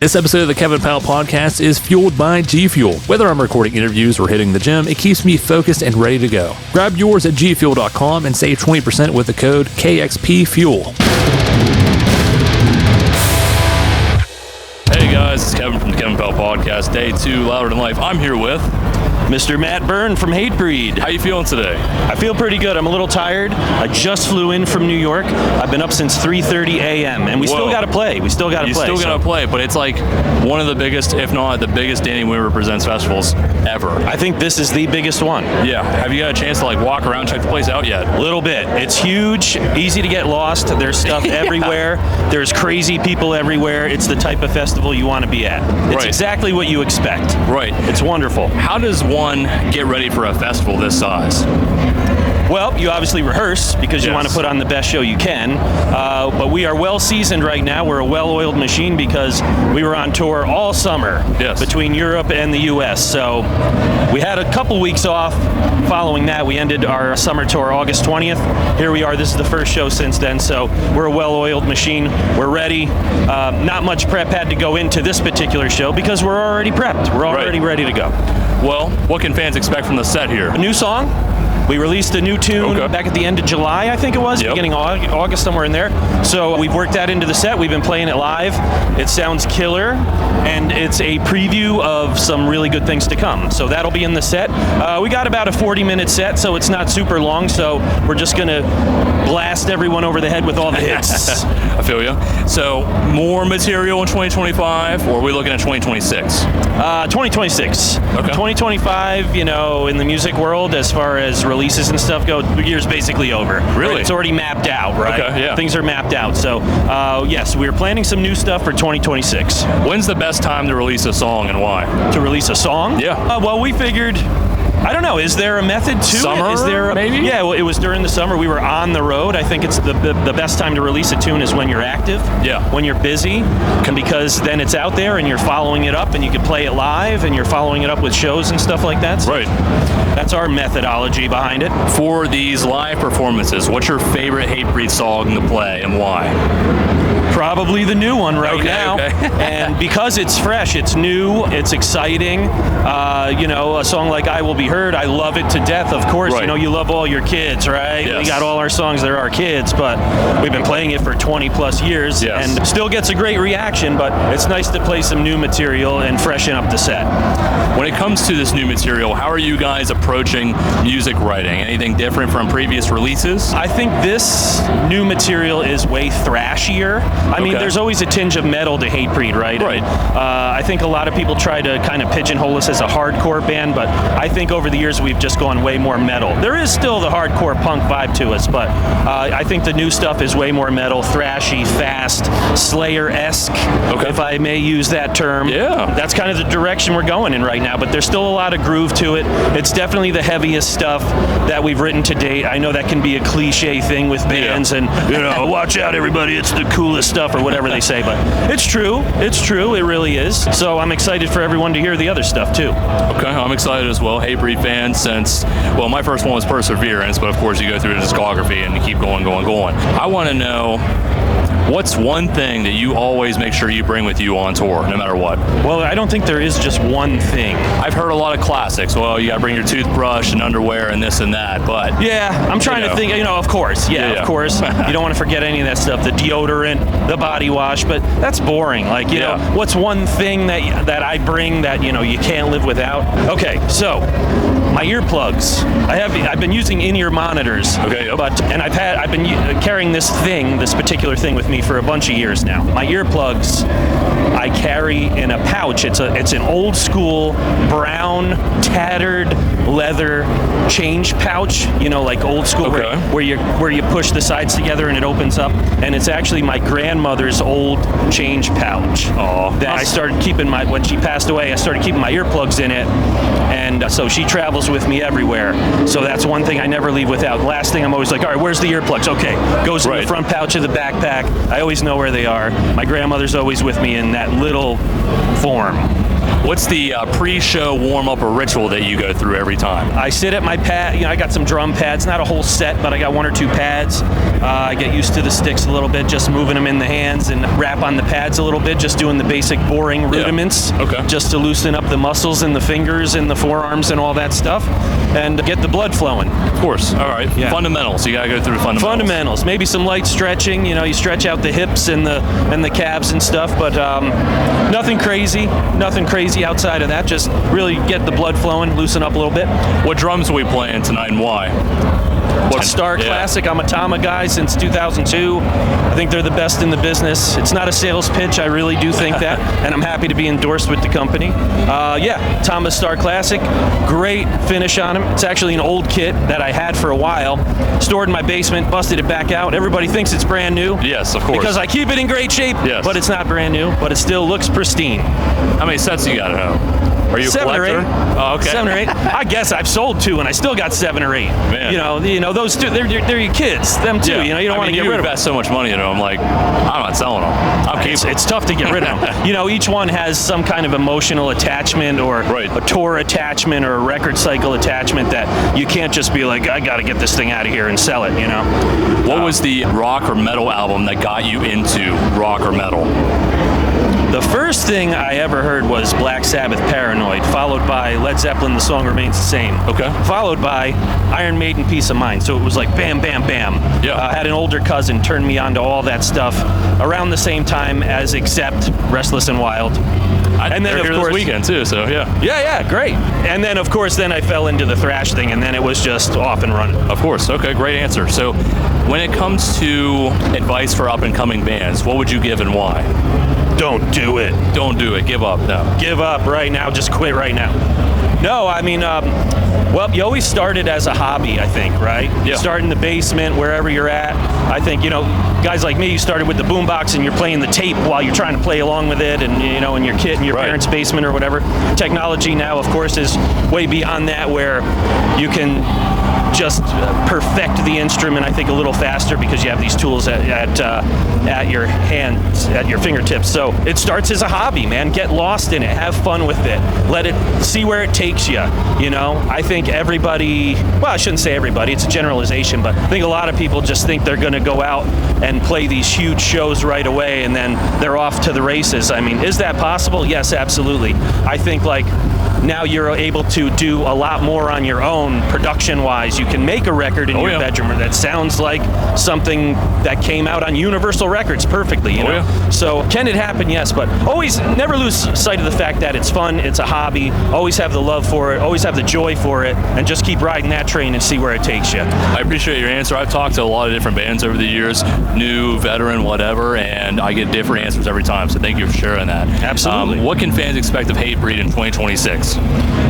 This episode of the Kevin Powell Podcast is fueled by G Fuel. Whether I'm recording interviews or hitting the gym, it keeps me focused and ready to go. Grab yours at gfuel.com and save 20% with the code KXPFUEL. Hey guys, it's Kevin from the Kevin Powell Podcast, Day 2, Louder Than Life. I'm here with Mr. Matt Byrne from Hatebreed. How you feeling today? I feel pretty good. I'm a little tired. I just flew in from New York. I've been up since 3:30 a.m. and we still got to play. You still got to play, but it's like one of the biggest, if not the biggest, Danny Weaver Presents festivals ever. I think this is the biggest one. Yeah. Have you got a chance to walk around, check the place out yet? A little bit. It's huge, easy to get lost. There's stuff everywhere. There's crazy people everywhere. It's the type of festival you want to be at. It's exactly what you expect. Right. It's wonderful. How does one get ready for a festival this size? Well, you obviously rehearse because you want to put on the best show you can, but we are well seasoned right now. We're a well-oiled machine because we were on tour all summer between Europe and the U.S. So we had a couple weeks off. Following that, we ended our summer tour August 20th. Here we are. This is the first show since then, so we're a well-oiled machine. We're ready. Not much prep had to go into this particular show because we're already prepped. We're already ready to go. Well, what can fans expect from the set here? A new song. We released a new tune back at the end of July, I think it was, beginning of August, somewhere in there. So we've worked that into the set. We've been playing it live. It sounds killer, and it's a preview of some really good things to come. So that'll be in the set. We got about a 40-minute set, so it's not super long, so we're just going to blast everyone over the head with all the hits. I feel you. So more material in 2025, or are we looking at 2026? 2026. Okay. 2025, in the music world, as far as releases and stuff go, the year's basically over. Really? Right? It's already mapped out, right? Okay, yeah. Things are mapped out. So, yes, we're planning some new stuff for 2026. When's the best time to release a song and why? To release a song? Yeah. Well, we figured... I don't know. Is there a method to it? Is there maybe? Yeah, well, it was during the summer. We were on the road. I think it's the best time to release a tune is when you're active. Yeah. When you're busy, because then it's out there and you're following it up and you can play it live and you're following it up with shows and stuff like that. So right. That's our methodology behind it. For these live performances, what's your favorite Hatebreed song to play and why? Probably the new one right now. And because it's fresh, it's new, it's exciting. A song like I Will Be Heard, I love it to death, of course. Right. You love all your kids, right? Yes. We got all our songs that are our kids, but we've been playing it for 20 plus years and still gets a great reaction, but it's nice to play some new material and freshen up the set. When it comes to this new material, how are you guys approaching music writing? Anything different from previous releases? I think this new material is way thrashier. I mean, there's always a tinge of metal to Hatebreed, right? Right. I think a lot of people try to kind of pigeonhole us as a hardcore band, but I think over the years we've just gone way more metal. There is still the hardcore punk vibe to us, but I think the new stuff is way more metal, thrashy, fast, Slayer-esque, if I may use that term. Yeah. That's kind of the direction we're going in right now, but there's still a lot of groove to it. It's definitely the heaviest stuff that we've written to date. I know that can be a cliche thing with bands and, watch out everybody, it's the coolest stuff or whatever they say, but it's true. It's true. It really is. So I'm excited for everyone to hear the other stuff too. Okay, I'm excited as well. Hatebreed fan since, my first one was Perseverance, but of course you go through the discography and you keep going. I want to know, what's one thing that you always make sure you bring with you on tour, no matter what? Well, I don't think there is just one thing. I've heard a lot of classics. Well, you got to bring your toothbrush and underwear and this and that, but... Yeah, I'm trying to think, of course. Of course. You don't want to forget any of that stuff, the deodorant, the body wash, but that's boring. What's one thing that I bring that, you can't live without? Okay, so... my earplugs. I've been using in-ear monitors. Okay. Yep. I've been carrying this particular thing with me for a bunch of years now. My earplugs I carry in a pouch. It's an old school brown tattered leather change pouch. Like old school where you push the sides together and it opens up. And it's actually my grandmother's old change pouch. That I started keeping when she passed away. I started keeping my earplugs in it, and so she travels with me everywhere. So that's one thing I never leave without. Last thing I'm always like, all right, where's the earplugs? Okay, goes in the front pouch of the backpack. I always know where they are. My grandmother's always with me in that little form. What's the pre-show warm-up or ritual that you go through every time? I sit at my pad. I got some drum pads, not a whole set, but I got 1 or 2 pads. I get used to the sticks a little bit, just moving them in the hands and rap on the pads a little bit, just doing the basic boring rudiments, just to loosen up the muscles in the fingers and the forearms and all that stuff, and get the blood flowing. Of course. All right. Yeah. Fundamentals. You got to go through Fundamentals. Maybe some light stretching. You stretch out the hips and the calves and stuff, but nothing crazy. Nothing crazy outside of that. Just really get the blood flowing, loosen up a little bit. What drums are we playing tonight and why? What Star Classic? I'm a Tama guy since 2002. I think they're the best in the business. It's not a sales pitch. I really do think that, and I'm happy to be endorsed with the company. Tama Star Classic. Great finish on them. It's actually an old kit that I had for a while. Stored in my basement, busted it back out. Everybody thinks it's brand new. Yes, of course. Because I keep it in great shape, but it's not brand new, but it still looks pristine. How many sets you got at home? Are you a 7 collector? or 8. Oh, okay. 7 or 8. I guess I've sold 2, and I still got 7 or 8. Man. You know those 2. They're your kids. Them too. You don't want to get rid of them. You invest so much money into them. Like, I'm not selling them. I'm keeping them. It's tough to get rid of them. Each one has some kind of emotional attachment, or a tour attachment, or a record cycle attachment that you can't just be like, I got to get this thing out of here and sell it. What was the rock or metal album that got you into rock or metal? The first thing I ever heard was Black Sabbath, Paranoid, followed by Led Zeppelin, The Song Remains the Same. Okay. Followed by Iron Maiden, Peace of Mind. So it was like bam, bam, bam. Yeah. I had an older cousin turn me on to all that stuff around the same time as Accept, Restless and Wild. And then, of course, this weekend too, so yeah. Yeah, great. And then, of course, I fell into the thrash thing, and then it was just off and running. Of course. Okay, great answer. So when it comes to advice for up-and-coming bands, what would you give and why? Don't do it. Don't do it. Give up now. Give up right now. Just quit right now. No, I mean, you always started as a hobby, I think, right? Yeah. You start in the basement, wherever you're at. I think, guys like me, you started with the boombox and you're playing the tape while you're trying to play along with it, and, in your kit in your parents' basement or whatever. Technology now, of course, is way beyond that, where you can just perfect the instrument, I think, a little faster because you have these tools at your hands, at your fingertips. So it starts as a hobby, man. Get lost in it. Have fun with it. Let it see where it takes you. I think everybody, well, I shouldn't say everybody, it's a generalization, but I think a lot of people just think they're going to go out and play these huge shows right away and then they're off to the races. I mean, is that possible? Yes, absolutely. I think now you're able to do a lot more on your own production-wise. You can make a record in your bedroom that sounds like something that came out on Universal Records perfectly, So can it happen? Yes, but always never lose sight of the fact that it's fun, it's a hobby, always have the love for it, always have the joy for it, and just keep riding that train and see where it takes you. I appreciate your answer. I've talked to a lot of different bands over the years, new, veteran, whatever, and I get different answers every time, so thank you for sharing that. Absolutely. What can fans expect of Hatebreed in 2026?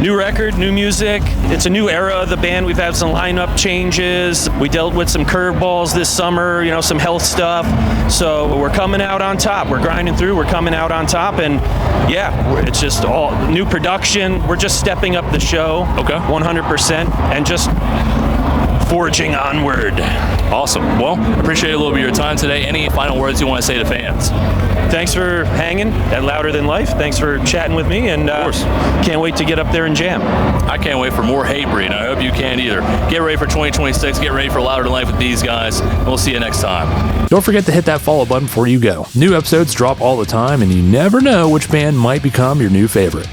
New record, new music. It's a new era of the band. We've had some lineup changes. We dealt with some curveballs this summer, some health stuff. So we're coming out on top. We're grinding through. We're coming out on top. And it's just all new production. We're just stepping up the show. Okay. 100%. And just forging onward. Awesome. Well, appreciate a little bit of your time today. Any final words you want to say to fans? Thanks for hanging at Louder Than Life. Thanks for chatting with me, and of course. Can't wait to get up there and jam. I can't wait for more Hatebreed. I hope you can either. Get ready for 2026. Get ready for Louder Than Life with these guys. And we'll see you next time. Don't forget to hit that follow button before you go. New episodes drop all the time, and you never know which band might become your new favorite.